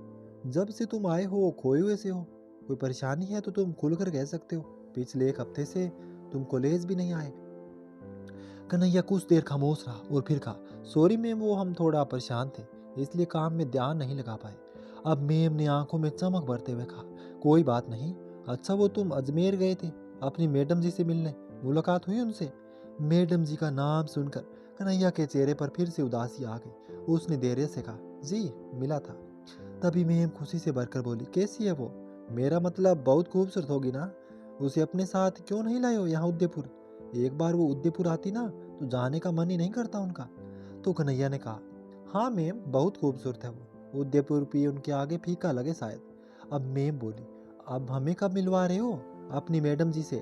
जब से तुम आए हो खोए हुए से हो। कोई परेशानी है तो तुम खुलकर कह सकते हो। पिछले एक हफ्ते से तुम कॉलेज भी नहीं आए। कन्हैया कुछ देर खामोश रहा और फिर कहा, सॉरी मैम, वो हम थोड़ा परेशान थे इसलिए काम में ध्यान नहीं लगा पाए। अब मैम ने आंखों में चमक भरते हुए कहा, कोई बात नहीं। अच्छा, वो तुम अजमेर गए थे अपनी मैडम जी से मिलने, मुलाकात हुई उनसे? मैडम जी का नाम सुनकर कन्हैया के चेहरे पर फिर से उदासी आ गई। उसने धैर्य से कहा, जी मिला था। तभी मैम खुशी से भरकर बोली, कैसी है वो? मेरा मतलब बहुत खूबसूरत होगी ना। उसे अपने साथ क्यों नहीं लाए हो यहाँ उदयपुर? एक बार वो उदयपुर आती ना तो जाने का मन ही नहीं करता उनका। तो कन्हैया ने कहा, हाँ मैम, बहुत खूबसूरत है वो। उदयपुर भी उनके आगे फीका लगे शायद। अब मैम बोली, अब हमें कब मिलवा रहे हो अपनी मैडम जी से?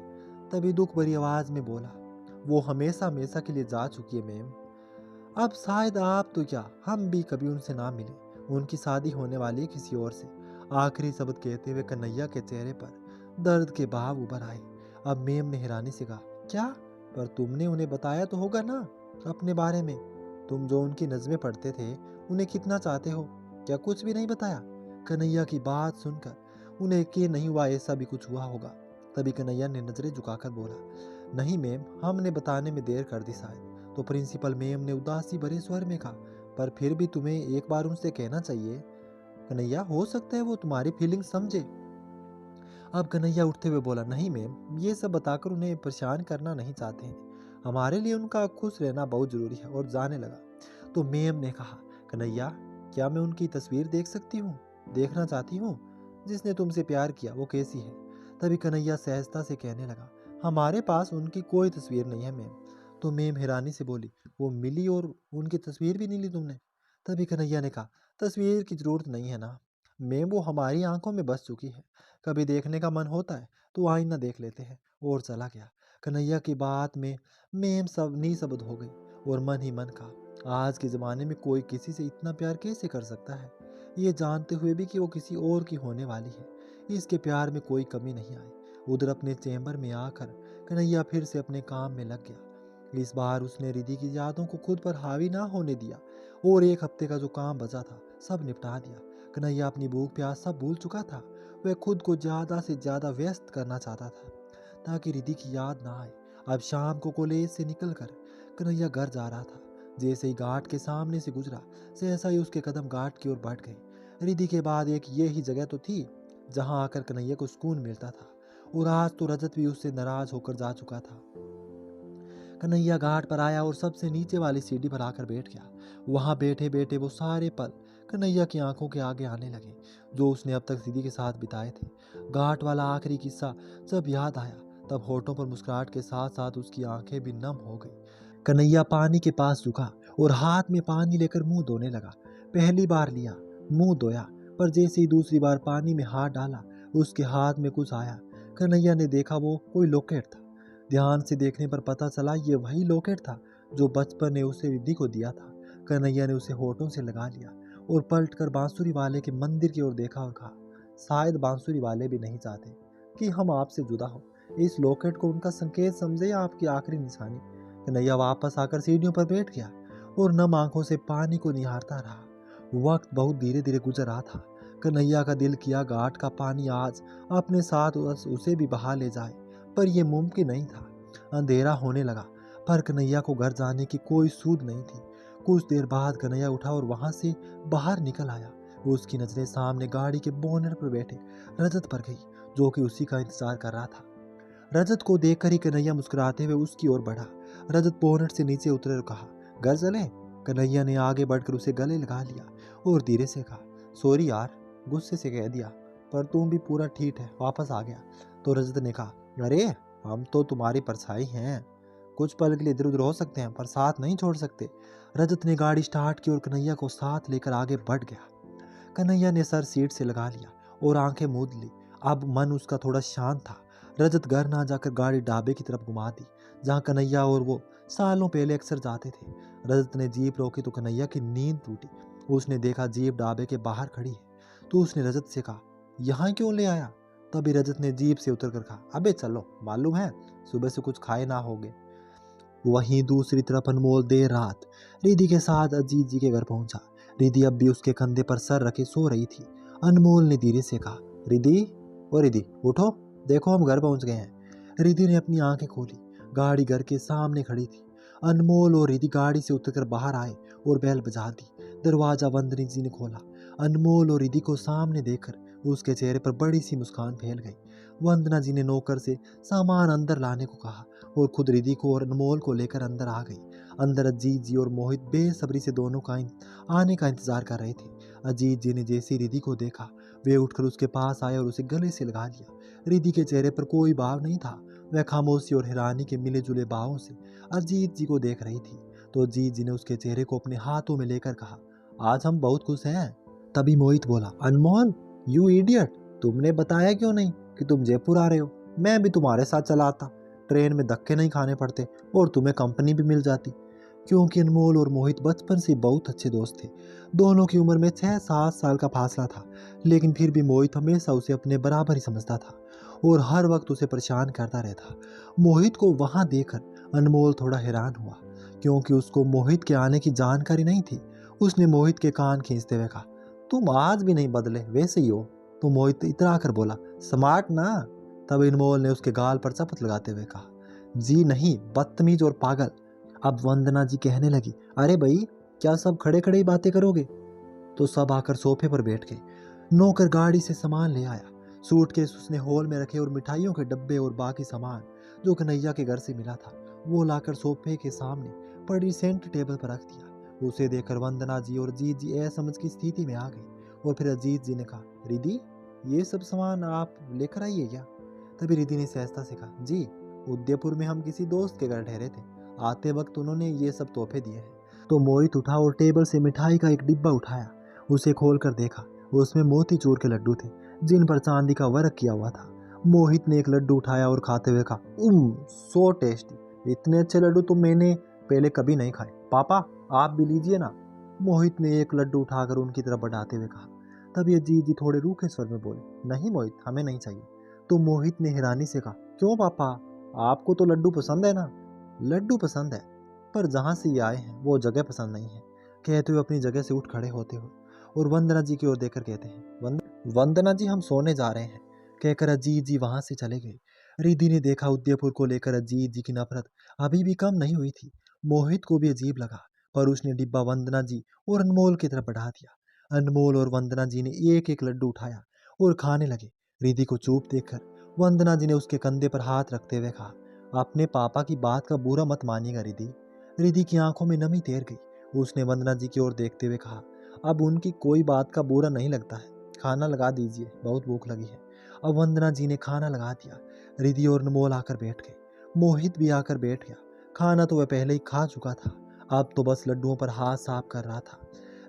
तभी दुख भरी आवाज में बोला, वो हमेशा हमेशा के लिए जा चुकी है मैम। अब शायद आप तो क्या, हम भी कभी उनसे ना मिले। उनकी शादी होने वाली है किसी और से। आखिरी शब्द कहते हुए कन्हैया के चेहरे पर दर्द के भाव उभर आए। अब मेम ने हैरानी से कहा, क्या? पर तुमने उन्हें बताया तो होगा ना अपने बारे में? तुम जो उनकी नज़में पढ़ते थे, उन्हें कितना चाहते हो, क्या कुछ भी नहीं बताया? कन्हैया की बात सुनकर उन्हें यकीन नहीं हुआ ऐसा भी कुछ हुआ होगा। तभी कन्हैया ने नजरें झुकाकर बोला, नहीं मैम, हमने बताने में देर कर दी शायद। तो प्रिंसिपल मैम ने उदासी भरे स्वर में कहा, पर फिर भी तुम्हें एक बार उनसे कहना चाहिए कन्हैया, हो सकता है वो तुम्हारी फीलिंग समझे। अब कन्हैया उठते हुए बोला, नहीं मैम, ये सब बताकर उन्हें परेशान करना नहीं चाहते हैं। हमारे लिए उनका खुश रहना बहुत जरूरी है। और जाने लगा तो मैम ने कहा, कन्हैया, क्या मैं उनकी तस्वीर देख सकती हूँ? देखना चाहती हूँ। जिसने तुमसे प्यार किया वो कैसी है? तभी कन्हैया सहजता से कहने लगा, हमारे पास उनकी कोई तस्वीर नहीं है मैम। तो मैम हैरानी से बोली, वो मिली और उनकी तस्वीर भी नहीं ली तुमने? तभी कन्हैया ने कहा, तस्वीर की जरूरत नहीं है ना मैम, वो हमारी आंखों में बस चुकी है। कभी देखने का मन होता है तो आईना देख लेते हैं। और चला गया। कन्हैया की बात में मैम सब निशब्द हो गई और मन ही मन कहा, आज के ज़माने में कोई किसी से इतना प्यार कैसे कर सकता है, ये जानते हुए भी कि वो किसी और की होने वाली है। इसके प्यार में कोई कमी नहीं आई। उधर अपने चैम्बर में आकर कन्हैया फिर से अपने काम में लग गया। इस बार उसने रिधि की यादों को खुद पर हावी ना होने दिया और एक हफ्ते का जो काम बचा था सब निपटा दिया। कन्हैया अपनी भूख प्यास सब भूल चुका था। वह खुद को ज़्यादा से ज़्यादा व्यस्त करना चाहता था ताकि रिधि की याद ना आए। अब शाम को कॉलेज से निकलकर कन्हैया घर जा रहा था। जैसे ही घाट के सामने से गुजरा, सहसा ही उसके कदम घाट की ओर बढ़ गए। रिधि के बाद एक ये ही जगह तो थी जहां आकर कन्हैया को सुकून मिलता था। और आज तो रजत भी उससे नाराज होकर जा चुका था। कन्हैया घाट पर आया और सबसे नीचे वाली सीढ़ी पर आकर बैठ गया। वहां बैठे बैठे वो सारे पल कन्हैया की आंखों के आगे आने लगे जो उसने अब तक रिधि के साथ बिताए थे। घाट वाला आखिरी किस्सा जब याद आया तब होठों पर मुस्कुराहट के साथ साथ उसकी आंखें भी नम हो गई। कन्हैया पानी के पास झुका और हाथ में पानी लेकर मुंह धोने लगा। पहली बार लिया, मुंह धोया, पर जैसे ही दूसरी बार पानी में हाथ डाला उसके हाथ में कुछ आया। कन्हैया ने देखा वो कोई लॉकेट था। ध्यान से देखने पर पता चला ये वही लॉकेट था जो बचपन ने उसे रिद्धि को दिया था। कन्हैया ने उसे होठों से लगा लिया और पलटकर बांसुरी वाले के मंदिर की ओर देखा और कहा, शायद बांसुरी वाले भी नहीं चाहते कि हम आपसे जुदा हो। इस लॉकेट को उनका संकेत समझे या आपकी आखिरी निशानी? कन्हैया वापस आकर सीढ़ियों पर बैठ गया और नम आंखों से पानी को निहारता रहा। वक्त बहुत धीरे धीरे गुजर रहा था। कन्हैया का दिल किया घाट का पानी आज अपने साथ उसे भी बहा ले जाए, पर यह मुमकिन नहीं था। अंधेरा होने लगा, पर कन्हैया को घर जाने की कोई सूध नहीं थी। कुछ देर बाद कन्हैया उठा और वहां से बाहर निकल आया। उसकी नजरें सामने गाड़ी के बोनट पर बैठे रजत पर गई, जो कि उसी का इंतजार कर रहा था। रजत को देखकर ही कन्हैया मुस्कुराते हुए उसकी ओर बढ़ा। रजत बोनट से नीचे उतरे और कहा, घर चले? कन्हैया ने आगे बढ़कर उसे गले लगा लिया और धीरे से कहा, सॉरी यार, गुस्से से कह दिया, पर तुम भी पूरा ठीक है, वापस आ गया। तो रजत ने कहा, अरे हम तो तुम्हारी परछाई हैं, कुछ पल के लिए इधर उधर हो सकते हैं पर साथ नहीं छोड़ सकते। रजत ने गाड़ी स्टार्ट की और कन्हैया को साथ लेकर आगे बढ़ गया। कन्हैया ने सर सीट से लगा लिया और आंखें मूंद ली। अब मन उसका थोड़ा शांत था। रजत घर ना जाकर गाड़ी ढाबे की तरफ घुमा दी, जहां कन्हैया और वो सालों पहले अक्सर जाते थे। रजत ने जीप रोकी तो कन्हैया की नींद टूटी। उसने देखा जीप ढाबे के बाहर खड़ी है, तो उसने रजत से कहा, यहाँ क्यों ले आया? तभी रजत ने जीप से उतर कर कहा, अबे चलो, मालूम है सुबह से कुछ खाए ना होगे। वहीं दूसरी तरफ अनमोल देर रात रिधि के साथ अजीत जी के घर पहुंचा। रिधि अब भी उसके कंधे पर सर रखे सो रही थी। अनमोल ने धीरे से कहा, रिधि, ओ रिधि उठो, देखो हम घर पहुंच गए हैं। रिधि ने अपनी आंखें खोली। गाड़ी घर के सामने खड़ी थी। अनमोल और रिधि गाड़ी से उतरकर बाहर आए और बेल बजा दी। दरवाजा वंदनी जी ने खोला। अनमोल और रिधि को सामने देखकर उसके चेहरे पर बड़ी सी मुस्कान फैल गई। वंदना जी ने नौकर से सामान अंदर लाने को कहा और खुद रिधि को और अनमोल को लेकर अंदर आ गई। अंदर अजीत जी और मोहित बेसब्री से दोनों का आने का इंतजार कर रहे थे। अजीत जी ने जैसे रिधि को देखा, वे उठकर उसके पास आए और उसे गले से लगा लिया। रिधि के चेहरे पर कोई भाव नहीं था। वह खामोशी और हैरानी के मिले जुले भावों से अजीत जी को देख रही थी। तो अजीत जी ने उसके चेहरे को अपने हाथों में लेकर कहा, आज हम बहुत खुश हैं। तभी मोहित बोला, अनमोल, यू इडियट, तुमने बताया क्यों नहीं कि तुम जयपुर आ रहे हो? मैं भी तुम्हारे साथ चला आता, ट्रेन में धक्के नहीं खाने पड़ते और तुम्हें कंपनी भी मिल जाती। क्योंकि अनमोल और मोहित बचपन से बहुत अच्छे दोस्त थे। दोनों की उम्र में 6-7 साल का फासला था, लेकिन फिर भी मोहित हमेशा उसे अपने बराबर ही समझता था और हर वक्त उसे परेशान करता रहता। मोहित को वहां देखकर अनमोल थोड़ा हैरान हुआ, क्योंकि उसको मोहित के आने की जानकारी नहीं थी। उसने मोहित के कान खींचते हुए कहा, तुम आज भी नहीं बदले, वैसे ही हो। तो मोहित इतरा कर बोला, स्मार्ट ना? तब अनमोल ने उसके गाल पर चपत लगाते हुए कहा, जी नहीं, बदतमीज और पागल। अब वंदना जी कहने लगी, अरे भाई, क्या सब खड़े खड़े ही बातें करोगे? तो सब आकर सोफे पर बैठ गए। नौकर गाड़ी से सामान ले आया। सूटकेस उसने हॉल में रखे और मिठाइयों के डब्बे और बाकी सामान जो कन्हैया के घर से मिला था, वो लाकर सोफे के सामने पड़ी सेंटर टेबल पर रख दिया। उसे देखकर वंदना जी और अजीत जी असमझ की स्थिति में आ गई और फिर अजीत जी ने कहा, रिधि, ये सब सामान आप लेकर आइए क्या? तभी रिधि ने सहजता से कहा, जी, उदयपुर में हम किसी दोस्त के घर ठहरे थे, आते वक्त उन्होंने ये सब तोहफे दिए हैं। तो मोहित उठा और टेबल से मिठाई का एक डिब्बा उठाया। उसे खोलकर देखा, उसमें मोतीचूर के लड्डू थे, जिन पर चांदी का वर्क किया हुआ था। मोहित ने एक लड्डू उठाया और खाते हुए कहा, सो टेस्टी, इतने अच्छे लड्डू तो मैंने पहले कभी नहीं खाए। पापा, आप भी लीजिए ना। मोहित ने एक लड्डू उठाकर उनकी तरफ बढ़ाते हुए कहा। तभी अजीत जी थोड़े रूखे स्वर में बोले, नहीं मोहित, हमें नहीं चाहिए। तो मोहित ने हैरानी से कहा, क्यों पापा, आपको तो लड्डू पसंद है ना? लड्डू पसंद है, पर जहां से ये आए हैं वो जगह पसंद नहीं है, कहते हुए अपनी जगह से उठ खड़े होते हुए और वंदना जी की ओर देखकर कहते हैं, वंदना जी, हम सोने जा रहे हैं, कहकर अजीत जी वहां से चले गए। रिधि ने देखा, उदयपुर को लेकर अजीत जी की नफरत अभी भी कम नहीं हुई थी। मोहित को भी अजीब लगा, पर उसने डिब्बा वंदना जी और अनमोल की तरफ बढ़ा दिया। अनमोल और वंदना जी ने एक एक लड्डू उठाया और खाने लगे। रिधि को चुप देखकर वंदना जी ने उसके कंधे पर हाथ रखते हुए कहा, अपने पापा की बात का बुरा मत मानिएगा रिधि। रिधि की आंखों में नमी तैर गई। उसने वंदना जी की ओर देखते हुए कहा, अब उनकी कोई बात का बुरा नहीं लगता है, खाना लगा दीजिए, बहुत भूख लगी है। अब वंदना जी ने खाना लगा दिया। रिधि और अनमोल आकर बैठ गए। मोहित भी आकर बैठ गया। खाना तो वह पहले ही खा चुका था, अब तो बस लड्डुओं पर हाथ साफ कर रहा था।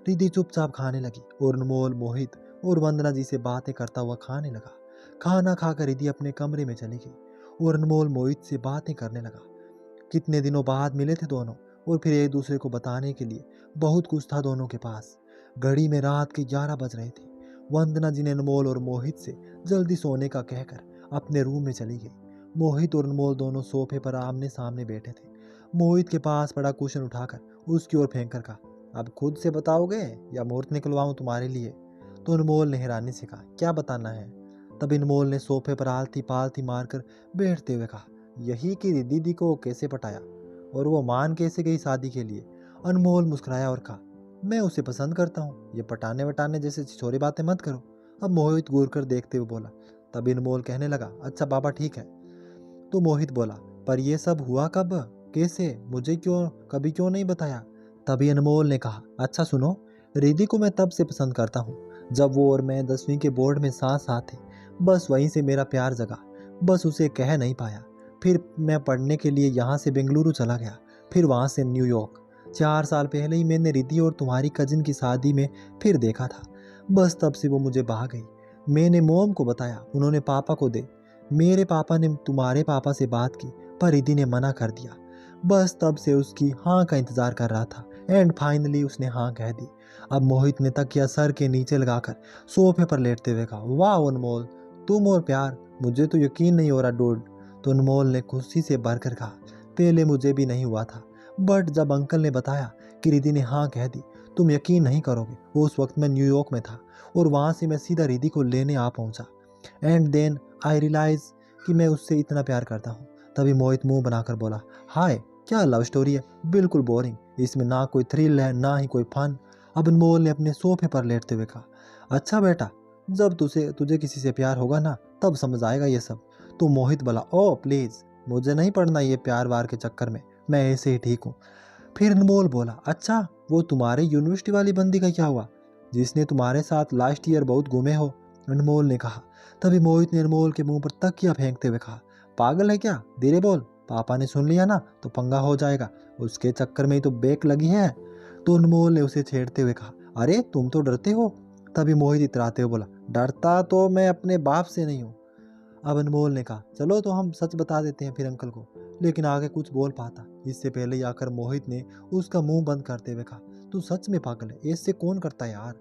रिधि चुपचाप खाने लगी और अनमोल, मोहित और वंदना जी से बातें करता हुआ खाने लगा। खाना खाकर रिधि अपने कमरे में चली गई और अनमोल मोहित से बातें करने लगा। कितने दिनों बाद मिले थे दोनों और फिर एक दूसरे को बताने के लिए बहुत कुछ था दोनों के पास। घड़ी में रात के 11 बज रहे थे। वंदना जी ने अनमोल और मोहित से जल्दी सोने का कहकर अपने रूम में चली गई। मोहित और अनमोल दोनों सोफे पर आमने सामने बैठे थे। मोहित के पास पड़ा कुशन उठाकर उसकी ओर फेंक कर कहा, अब खुद से बताओगे या मुहूर्त निकलवाऊं तुम्हारे लिए? तो अनमोल ने हैरानी से कहा, क्या बताना है? तब अनमोल ने सोफे पर आलती पालती मारकर बैठते हुए कहा, यही कि दीदी को कैसे पटाया और वो मान कैसे गई शादी के लिए। अनमोल मुस्कुराया और कहा, मैं उसे पसंद करता हूँ, ये पटाने वटाने जैसे छोरी बातें मत करो। अब मोहित घूर कर देखते हुए बोला। तब अनमोल कहने लगा, अच्छा बाबा ठीक है। तो मोहित बोला, पर ये सब हुआ कब, कैसे, मुझे कभी क्यों नहीं बताया? तभी अनमोल ने कहा, अच्छा सुनो, रिद्धि को मैं तब से पसंद करता हूँ जब वो और मैं 10वीं के बोर्ड में साथ साथ थे। बस वहीं से मेरा प्यार जगा, बस उसे कह नहीं पाया। फिर मैं पढ़ने के लिए यहाँ से बेंगलुरु चला गया, फिर वहाँ से न्यूयॉर्क। 4 साल पहले ही मैंने रिद्धि और तुम्हारी कजिन की शादी में फिर देखा था। बस तब से वो मुझे भाग गई। मैंने मोम को बताया, उन्होंने पापा को दे। मेरे पापा ने तुम्हारे पापा से बात की, पर रिद्धि ने मना कर दिया। बस तब से उसकी हाँ का इंतजार कर रहा था एंड फाइनली उसने हाँ कह दी। अब मोहित ने तकिया सर के नीचे लगाकर सोफे पर लेटते हुए कहा, वाह अनमोल, तुम और प्यार, मुझे तो यकीन नहीं हो रहा डूड। तो अनमोल ने खुशी से भरकर कहा, पहले मुझे भी नहीं हुआ था, बट जब अंकल ने बताया कि रिद्धि ने हाँ कह दी, तुम यकीन नहीं करोगे, उस वक्त मैं न्यूयॉर्क में था और वहाँ से मैं सीधा रिद्धि को लेने आ पहुँचा। एंड देन आई रियलाइज कि मैं उससे इतना प्यार करता हूँ। तभी मोहित मुंह बनाकर बोला, हाय क्या लव स्टोरी है, बिल्कुल बोरिंग, इसमें ना कोई थ्रिल है ना ही कोई फन। अब अनमोल ने अपने सोफे पर लेटते हुए कहा, अच्छा बेटा, जब तुझे किसी से प्यार होगा ना तब समझ आएगा ये सब। तो मोहित बोला, ओ प्लीज, मुझे नहीं पड़ना ये प्यार वार के चक्कर में, मैं ऐसे ही ठीक हूँ। फिर अनमोल बोला, अच्छा वो तुम्हारे यूनिवर्सिटी वाली बंदी का क्या हुआ, जिसने तुम्हारे साथ लास्ट ईयर बहुत घूमे हो? अनमोल ने कहा। तभी मोहित ने अनमोल के मुंह पर तकिया फेंकते हुए कहा, पागल है क्या, धीरे बोल, पापा ने सुन लिया ना तो पंगा हो जाएगा, उसके चक्कर में ही तो बेक लगी है। तो अनमोल ने उसे छेड़ते हुए कहा, अरे तुम तो डरते हो। तभी मोहित इतराते हुए बोला, डरता तो मैं अपने बाप से नहीं हूँ। अब अनमोल ने कहा, चलो तो हम सच बता देते हैं फिर अंकल को। लेकिन आगे कुछ बोल पाता इससे पहले ही आकर मोहित ने उसका मुंह बंद करते हुए कहा, तू सच में पागल है, ऐसे कौन करता है यार?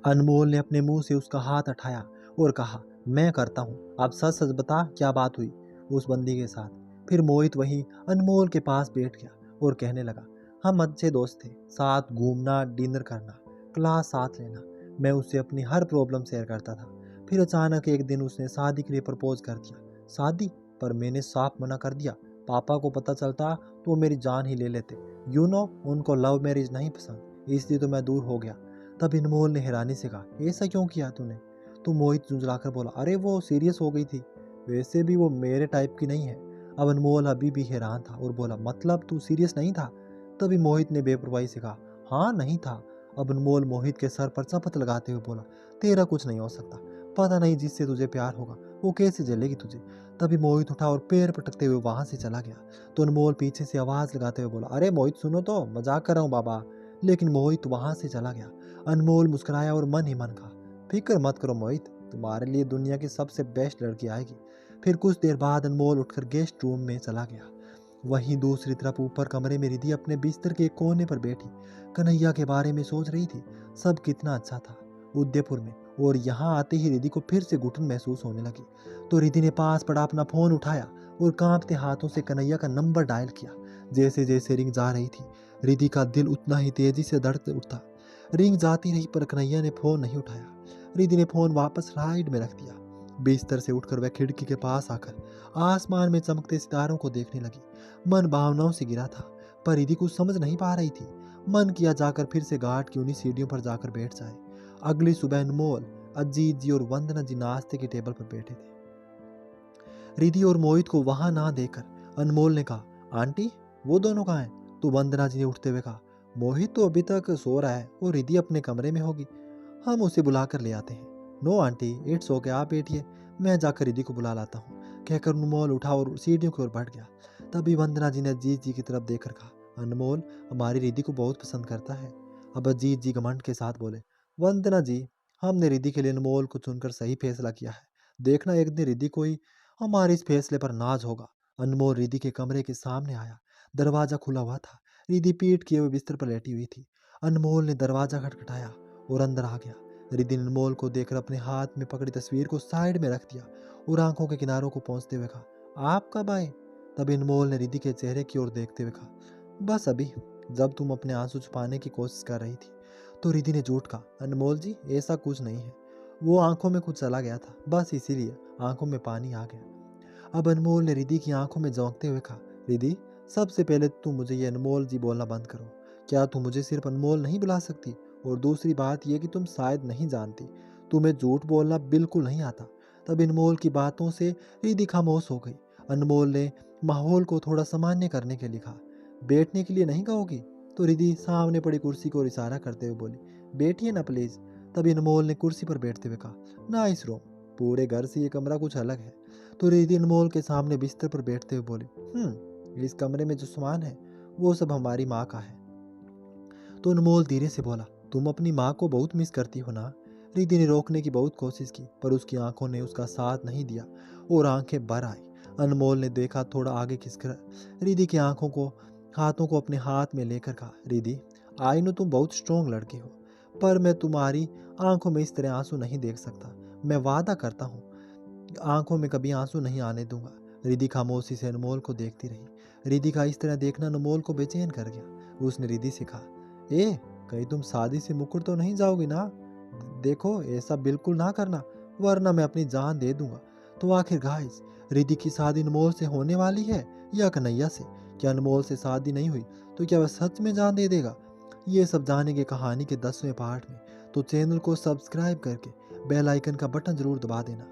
अनमोल ने अपने मुंह से उसका हाथ हटाया और कहा, मैं करता हूँ, अब सच सच बता क्या बात हुई उस बंदी के साथ। फिर मोहित वहीं अनमोल के पास बैठ गया और कहने लगा, हम अच्छे दोस्त थे, साथ घूमना, डिनर करना, क्लास साथ लेना, मैं उससे अपनी हर प्रॉब्लम शेयर करता था। फिर अचानक एक दिन उसने शादी के लिए प्रपोज कर दिया। शादी? पर मैंने साफ मना कर दिया, पापा को पता चलता तो वो मेरी जान ही ले लेते। उनको लव मैरिज नहीं पसंद, इसलिए तो मैं दूर हो गया। तब अनमोल ने हैरानी से कहा, ऐसा क्यों किया तूने? तो मोहित झुंझलाकर बोला, अरे वो सीरियस हो गई थी, वैसे भी वो मेरे टाइप की नहीं है। अब अनमोल अभी भी हैरान था और बोला, मतलब तू सीरियस नहीं था? तभी मोहित ने बेपरवाही से कहा, हाँ नहीं था। अब अनमोल मोहित के सर पर चपत लगाते हुए बोला, तेरा कुछ नहीं हो सकता, पता नहीं जिससे तुझे प्यार होगा वो कैसे जलेगी तुझे। तभी मोहित उठा और पैर पटकते हुए वहां से चला गया। तो अनमोल पीछे से आवाज लगाते हुए बोला, अरे मोहित सुनो तो, मजाक कर रहा हूँ बाबा। लेकिन मोहित वहां से चला गया। अनमोल मुस्कुराया और मन ही मन कहा, फिक्र मत करो मोहित, तुम्हारे लिए दुनिया की सबसे बेस्ट लड़की आएगी। फिर कुछ देर बाद अनमोल उठकर गेस्ट रूम में चला गया। वहीं दूसरी तरफ ऊपर कमरे में रिद्धि अपने बिस्तर के कोने पर बैठी कन्हैया के बारे में सोच रही थी। सब कितना अच्छा था उदयपुर में, और यहाँ आते ही रिद्धि को फिर से घुटन महसूस होने लगी। तो रिद्धि ने पास पड़ा अपना फोन उठाया और कांपते हाथों से कन्हैया का नंबर डायल किया। जैसे जैसे रिंग जा रही थी, रिद्धि का दिल उतना ही तेजी से धड़क उठा। रिंग जाती रही पर कन्हैया ने फोन नहीं उठाया। रिद्धि ने फोन वापस साइड में रख दिया। बिस्तर से उठकर वह खिड़की के पास आकर आसमान में चमकते सितारों को देखने लगी। मन भावनाओं से गिरा था, पर रिद्धि कुछ समझ नहीं पा रही थी। मन किया जाकर फिर से घाट की उन्हीं सीढ़ियों पर जाकर बैठ जाए। अगली सुबह अनमोल, अजीत जी और वंदना जी नाश्ते की टेबल पर बैठे थे। रिद्धि और मोहित को वहां ना देखकर अनमोल ने कहा, आंटी वो दोनों कहाँ हैं? तो वंदना जी ने उठते हुए कहा, मोहित तो अभी तक सो रहा है और रिद्धि अपने कमरे में होगी, हम उसे बुलाकर ले आते हैं। नो आंटी, इट्स ओके, आप बैठिए, मैं जाकर रिद्धि को बुला लाता हूँ, कहकर अनमोल उठा और सीढ़ियों की ओर बढ़ गया। तभी वंदना जी ने अजीत जी की तरफ देखकर कहा, अनमोल हमारी रिद्धि को बहुत पसंद करता है। अब अजीत जी घमंड के साथ बोले, वंदना जी, हमने रिद्धि के लिए अनमोल को चुनकर सही फैसला किया है, देखना एक दिन रिद्धि को ही हमारे इस फैसले पर नाज होगा। अनमोल रिद्धि के कमरे के सामने आया। दरवाजा खुला हुआ था। रिद्धि पीठ किए हुए बिस्तर पर लेटी हुई थी। अनमोल ने दरवाजा खटखटाया और अंदर आ गया। रिद्धि ने अनमोल को देखकर अपने हाथ में पकड़ी तस्वीर को साइड में रख दिया और आंखों के किनारों को पहुंचते हुए कहा, आप कब आए? तभी अनमोल ने रिद्धि के चेहरे की ओर देखते हुए कहा, बस अभी, जब तुम अपने आंसू छुपाने की कोशिश कर रही थी। तो रिद्धि ने झूठ कहा, अनमोल जी ऐसा कुछ नहीं है, वो आंखों में कुछ चला गया था, बस इसीलिए आंखों में पानी आ गया। अब अनमोल ने रिद्धि की आंखों में झोंकते हुए कहा, रिद्धि, सबसे पहले तुम मुझे ये अनमोल जी बोलना बंद करो। क्या तुम मुझे सिर्फ अनमोल नहीं बुला सकती? और दूसरी बात यह कि तुम शायद नहीं जानती, तुम्हें झूठ बोलना बिल्कुल नहीं आता। तब अनमोल की बातों से रिद्धि खामोश हो गई। अनमोल ने माहौल को थोड़ा सामान्य करने के लिए कहा, बैठने के लिए नहीं कहोगी? तो रिद्धि सामने पड़ी कुर्सी को इशारा करते हुए बोली, बैठिए ना प्लीज। तभी अनमोल ने कुर्सी पर बैठते हुए कहा, नाइस रूम, पूरे घर से ये कमरा कुछ अलग है। तो रिद्धि अनमोल के सामने बिस्तर पर बैठते हुए बोली, इस कमरे में जो सामान है वो सब हमारी माँ का है। तो अनमोल धीरे से बोला, तुम अपनी माँ को बहुत मिस करती हो ना? रिद्धि ने रोकने की बहुत कोशिश की, पर उसकी आंखों ने उसका साथ नहीं दिया और आंखें भर आई। अनमोल ने देखा, थोड़ा आगे खिसकर रिद्धि की हाथों को अपने हाथ में लेकर कहा, रिद्धि, आई नो तुम बहुत स्ट्रोंग लड़की हो, पर मैं तुम्हारी आंखों में इस तरह आंसू नहीं देख सकता। मैं वादा करता हूँ, आंखों में कभी आंसू नहीं आने दूंगा। रिद्धि खामोशी से अनमोल को देखती रही। रिद्धि का इस तरह देखना अनमोल को बेचैन कर गया। उसने रिद्धि से कहा, ए, कहीं तुम शादी से मुकर तो नहीं जाओगी ना? देखो, ऐसा बिल्कुल ना करना, वरना मैं अपनी जान दे दूंगा। तो आखिर गाइस, रिद्धि की शादी अनमोल से होने वाली है या कन्हैया से? क्या अनमोल से शादी नहीं हुई तो क्या वह सच में जान दे देगा? ये सब जानेंगे कहानी के 10वें पार्ट में। तो चैनल को सब्सक्राइब करके बेल आइकन का बटन जरूर दबा देना।